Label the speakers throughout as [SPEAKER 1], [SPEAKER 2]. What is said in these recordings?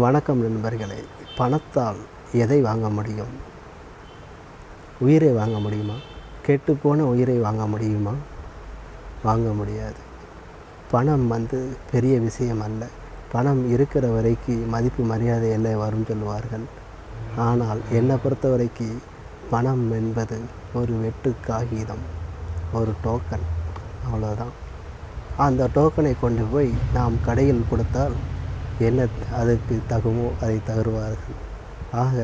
[SPEAKER 1] வணக்கம் நண்பர்களே. பணத்தால் எதை வாங்க முடியும்? உயிரை வாங்க முடியுமா? கெட்டுப்போன உயிரை வாங்க முடியுமா? வாங்க முடியாது. பணம் பெரிய விஷயம் அல்ல. பணம் இருக்கிற வரைக்கும் மதிப்பு மரியாதை எல்லாம் வரும் சொல்லுவார்கள். ஆனால் என்னை பொறுத்த வரைக்கும் பணம் என்பது ஒரு வெட்டு காகிதம், ஒரு டோக்கன், அவ்வளோதான். அந்த டோக்கனை கொண்டு போய் நாம் கடையில் கொடுத்தால் என்ன அதுக்கு தகுமோ அதை தருவார்கள். ஆக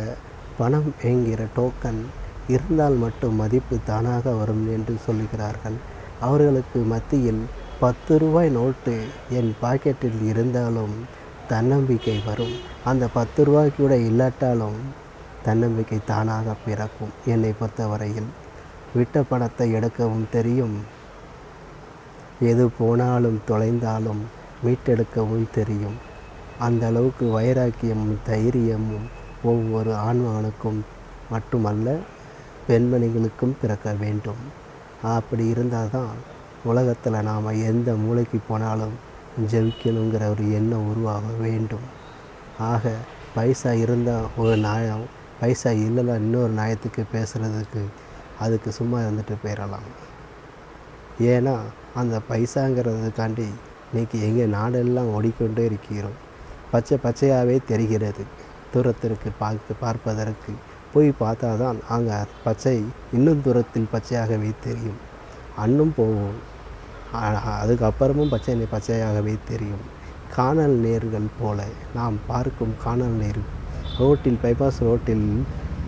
[SPEAKER 1] பணம் என்கிற டோக்கன் இருந்தால் மட்டும் மதிப்பு தானாக வரும் என்று சொல்லுகிறார்கள். அவர்களுக்கு மத்தியில் 10 ரூபாய் நோட்டு என் பாக்கெட்டில் இருந்தாலும் தன்னம்பிக்கை வரும். அந்த 10 ரூபாய் கூட இல்லாட்டாலும் தன்னம்பிக்கை தானாக பிறக்கும். என்னை பொறுத்தவரையில் விட்ட பணத்தை எடுக்கவும் தெரியும், எது போனாலும் தொலைந்தாலும் மீட்டெடுக்கவும் தெரியும். அந்த அளவுக்கு வைராக்கியமும் தைரியமும் ஒவ்வொரு ஆண்மகனுக்கும் மட்டுமல்ல, பெண்மணிகளுக்கும் பிறக்க வேண்டும். அப்படி இருந்தால் தான் உலகத்தில் நாம் எந்த மூளைக்கு போனாலும் ஜெயிக்கணுங்கிற ஒரு எண்ணம் உருவாக வேண்டும். ஆக பைசா இருந்தால் ஒரு நியாயம், பைசா இல்லைன்னா இன்னொரு நியாயத்துக்கு பேசுகிறதுக்கு அதுக்கு சும்மா இருந்துட்டு போயிடலாம். ஏன்னா அந்த பைசாங்கிறதுக்காண்டி இன்றைக்கி எங்கள் நாடெல்லாம் ஓடிக்கொண்டே இருக்கிறோம். பச்சையாகவே தெரிகிறது. தூரத்திற்கு பார்ப்பதற்கு போய் பார்த்தா தான் அங்கே பச்சை இன்னும் தூரத்தில் பச்சையாகவே தெரியும். அன்னும் போவோம், அதுக்கப்புறமும் பச்சையாகவே தெரியும். கானல் நீர்கள் போல நாம் பார்க்கும் கானல் நீர் ரோட்டில், பைபாஸ் ரோட்டில்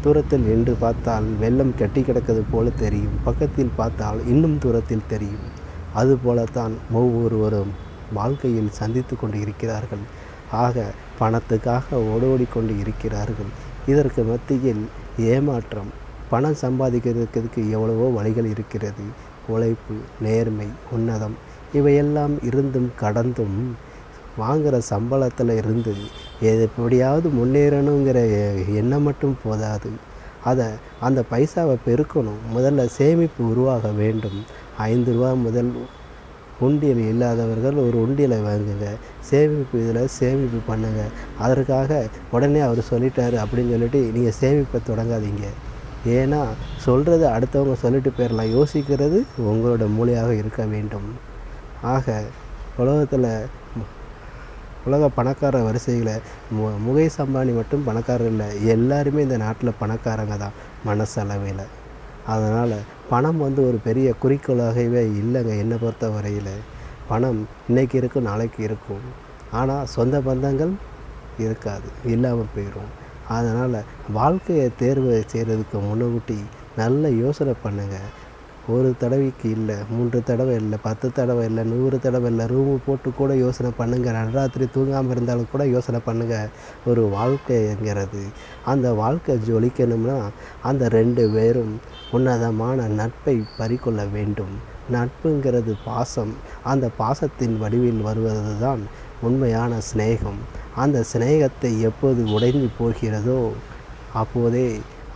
[SPEAKER 1] தூரத்தில் நின்று பார்த்தால் வெள்ளம் கட்டி கிடக்கிறது போல தெரியும், பக்கத்தில் பார்த்தால் இன்னும் தூரத்தில் தெரியும். அதுபோலத்தான் ஒவ்வொருவரும் வாழ்க்கையில் சந்தித்து கொண்டு இருக்கிறார்கள். ஆக பணத்துக்காக ஓடோடிக்கொண்டு இருக்கிறார்கள். இதற்கு மத்தியில் ஏமாற்றம். பணம் சம்பாதிக்கிறதுக்கு எவ்வளவோ வழிகள் இருக்கிறது. உழைப்பு, நேர்மை, உன்னதம் இவையெல்லாம் இருந்தும் கடந்தும் வாங்குகிற சம்பளத்தில் இருந்து எப்படியாவது முன்னேறணுங்கிற எண்ணம் மட்டும் போதாது. அந்த பைசாவை பெருக்கணும். முதல்ல சேமிப்பு உருவாக வேண்டும். 5 ரூபா முதல் உண்டியல் இல்லாதவர்கள் ஒரு உண்டியலை வாங்குங்க, சேமிப்பு பண்ணுங்கள். அதற்காக உடனே அவர் சொல்லிட்டாரு அப்படின்னு சொல்லிட்டு நீங்கள் சேமிப்பை தொடங்காதீங்க. ஏன்னா சொல்கிறது அடுத்தவங்க சொல்லிட்டு போயிடலாம். யோசிக்கிறது உங்களோட மூளையாக இருக்க வேண்டும். ஆக உலக பணக்கார வரிசைகளை முகேஷ் அம்பானி மட்டும் பணக்காரர் இல்லை, எல்லாருமே இந்த நாட்டில் பணக்காரங்க தான் மனசளவில். அதனால் பணம் ஒரு பெரிய குறிக்கோளாகவே இல்லைங்க. என்னை பொறுத்த வரையில் பணம் இன்றைக்கி இருக்கும், நாளைக்கு இருக்கும். ஆனால் சொந்த பந்தங்கள் இருக்காது, இல்லாமல் போயிடும். அதனால் வாழ்க்கையை தேர்வு செய்கிறதுக்கு முன்னக்கூட்டி நல்ல யோசனை பண்ணுங்கள். ஒரு தடவைக்கு இல்லை, 3 தடவை இல்லை, 10 தடவை இல்லை, 100 தடவை இல்லை, ரூமு போட்டு கூட யோசனை பண்ணுங்கள். நடுராத்திரி தூங்காமல் இருந்தாலும் கூட யோசனை பண்ணுங்கள். ஒரு வாழ்க்கைங்கிறது, அந்த வாழ்க்கை ஜொலிக்கணும்னா அந்த 2 பேரும் உன்னதமான நட்பை பறிக்கொள்ள வேண்டும். நட்புங்கிறது பாசம். அந்த பாசத்தின் வடிவில் வருவது தான் உண்மையான சிநேகம். அந்த சிநேகத்தை எப்போது உடைந்து போகிறதோ அப்போதே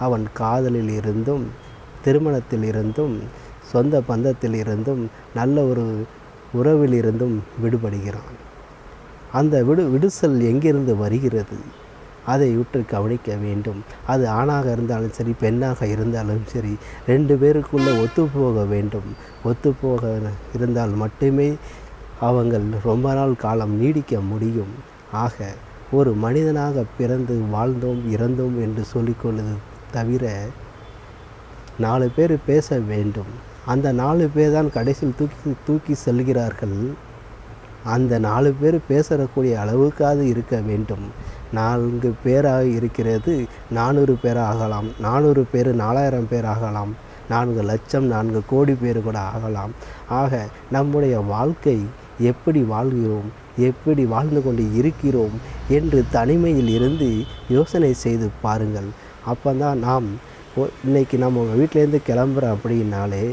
[SPEAKER 1] அவன் காதலில் இருந்தும், திருமணத்தில் இருந்தும், சொந்த பந்தத்தில் இருந்தும், நல்ல ஒரு உறவில் இருந்தும் விடுபடுகிறான். அந்த விடுதல் எங்கிருந்து வருகிறது? அதை உற்று கவனிக்க வேண்டும். அது ஆணாக இருந்தாலும் சரி, பெண்ணாக இருந்தாலும் சரி, 2 பேருக்குள்ளே ஒத்துப்போக வேண்டும். ஒத்துப்போக இருந்தால் மட்டுமே அவங்கள் ரொம்ப நாள் காலம் நீடிக்க முடியும். ஆக ஒரு மனிதனாக பிறந்து வாழ்ந்தோம் இறந்தோம் என்று சொல்லிக்கொள்வது தவிர 4 பேர் பேச வேண்டும். அந்த 4 பேர் தான் கடைசியில் தூக்கி செல்கிறார்கள். அந்த 4 பேர் பேசக்கூடிய அளவுக்காவது இருக்க வேண்டும். 4 பேராக இருக்கிறது 400 பேராக ஆகலாம், 400 பேர் 4000 பேர் ஆகலாம், 4 லட்சம் 4 கோடி பேர் கூட ஆகலாம். ஆக நம்முடைய வாழ்க்கை எப்படி வாழ்கிறோம், எப்படி வாழ்ந்து கொண்டு இருக்கிறோம் என்று தனிமையில் இருந்து யோசனை செய்து பாருங்கள். அப்போ தான் நாம் இன்றைக்கி நம்ம வீட்டிலேருந்து கிளம்புறோம் அப்படின்னாலே,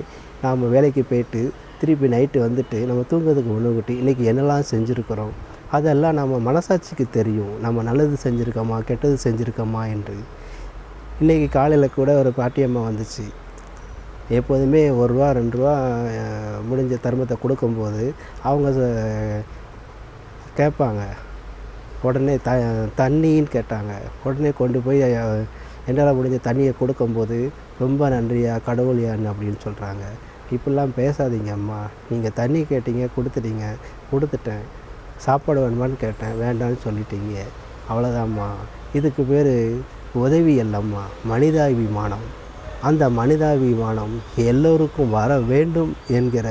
[SPEAKER 1] நாம் வேலைக்கு போயிட்டு திருப்பி நைட்டு வந்துட்டு நம்ம தூங்குறதுக்கு முன்னக்கூட்டி இன்றைக்கி என்னெல்லாம் செஞ்சுருக்கிறோம் அதெல்லாம் நம்ம மனசாட்சிக்கு தெரியும். நம்ம நல்லது செஞ்சுருக்கோமா, கெட்டது செஞ்சுருக்கோமா என்று. இன்றைக்கி காலையில் கூட ஒரு பாட்டியம்மா வந்துச்சு. எப்போதுமே 1 ரூபா 2 ரூபா முடிஞ்ச தர்மத்தை கொடுக்கும்போது அவங்க கேட்பாங்க, உடனே தண்ணின்னு கேட்டாங்க. உடனே கொண்டு போய் என்னால் முடிஞ்ச தண்ணியை கொடுக்கும்போது ரொம்ப நன்றியா கடவுளியான்னு அப்படின்னு சொல்கிறாங்க. இப்படிலாம் பேசாதீங்க அம்மா, நீங்கள் தண்ணி கேட்டீங்க கொடுத்துட்டீங்க, கொடுத்துட்டேன். சாப்பாடு வேணுமான்னு கேட்டேன், வேண்டான்னு சொல்லிட்டீங்க, அவ்வளோதாம்மா. இதுக்கு பேர் உதவி அல்லம்மா, மனிதாபிமானம். அந்த மனிதாபிமானம் எல்லோருக்கும் வர வேண்டும் என்கிற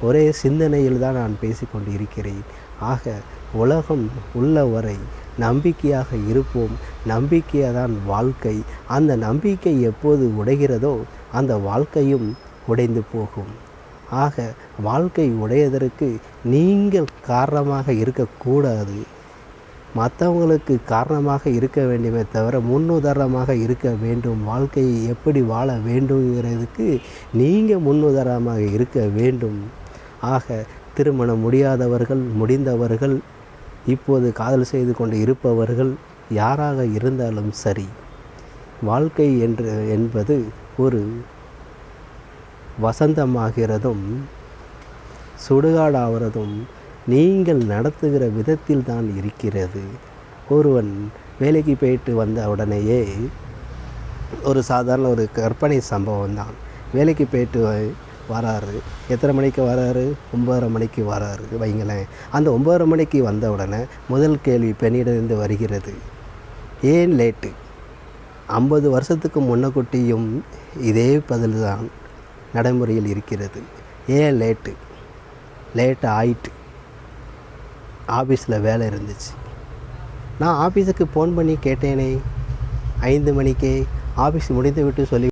[SPEAKER 1] ஒரே சிந்தனையில் தான் நான் பேசிக்கொண்டு இருக்கிறேன். ஆக உலகம் உள்ளவரை நம்பிக்கையாக இருப்போம். நம்பிக்கையாக தான் வாழ்க்கை. அந்த நம்பிக்கை எப்போது உடைகிறதோ அந்த வாழ்க்கையும் உடைந்து போகும். ஆக வாழ்க்கை உடையதற்கு நீங்கள் காரணமாக இருக்கக்கூடாது. மற்றவங்களுக்கு காரணமாக இருக்க வேண்டுமே தவிர முன்னுதாரணமாக இருக்க வேண்டும். வாழ்க்கையை எப்படி வாழ வேண்டுங்கிறதுக்கு நீங்கள் முன்னுதாரணமாக இருக்க வேண்டும். ஆக திருமணம் முடியாதவர்கள், முடிந்தவர்கள், இப்போது காதல் செய்து கொண்டு இருப்பவர்கள், யாராக இருந்தாலும் சரி, வாழ்க்கை என்பது ஒரு வசந்தமாகிறதும் சுடுகாடாகிறதும் நீங்கள் நடத்துகிற விதத்தில் தான் இருக்கிறது. ஒருவன் வேலைக்கு போயிட்டு வந்த உடனேயே ஒரு சாதாரண ஒரு கற்பனை சம்பவம் தான். வேலைக்கு போயிட்டு வராரு. எத்தனை மணிக்கு வராரு? 9:30 மணிக்கு வராரு வைங்களேன். அந்த 9:30 மணிக்கு வந்த உடனே முதல் கேள்வி பெண்ணிடமிருந்து வருகிறது, ஏன் லேட்டு? 50 வருஷத்துக்கு முன்னக்கூட்டியும் இதே பதில் தான் நடைமுறையில் இருக்கிறது. ஏன் லேட்டு? லேட்டு ஆயிட்டு, ஆஃபீஸில் வேலை இருந்துச்சு. நான் ஆஃபீஸுக்கு ஃபோன் பண்ணி கேட்டேனே 5 மணிக்கே, ஆஃபீஸ் முடிந்து விட்டு சொல்லி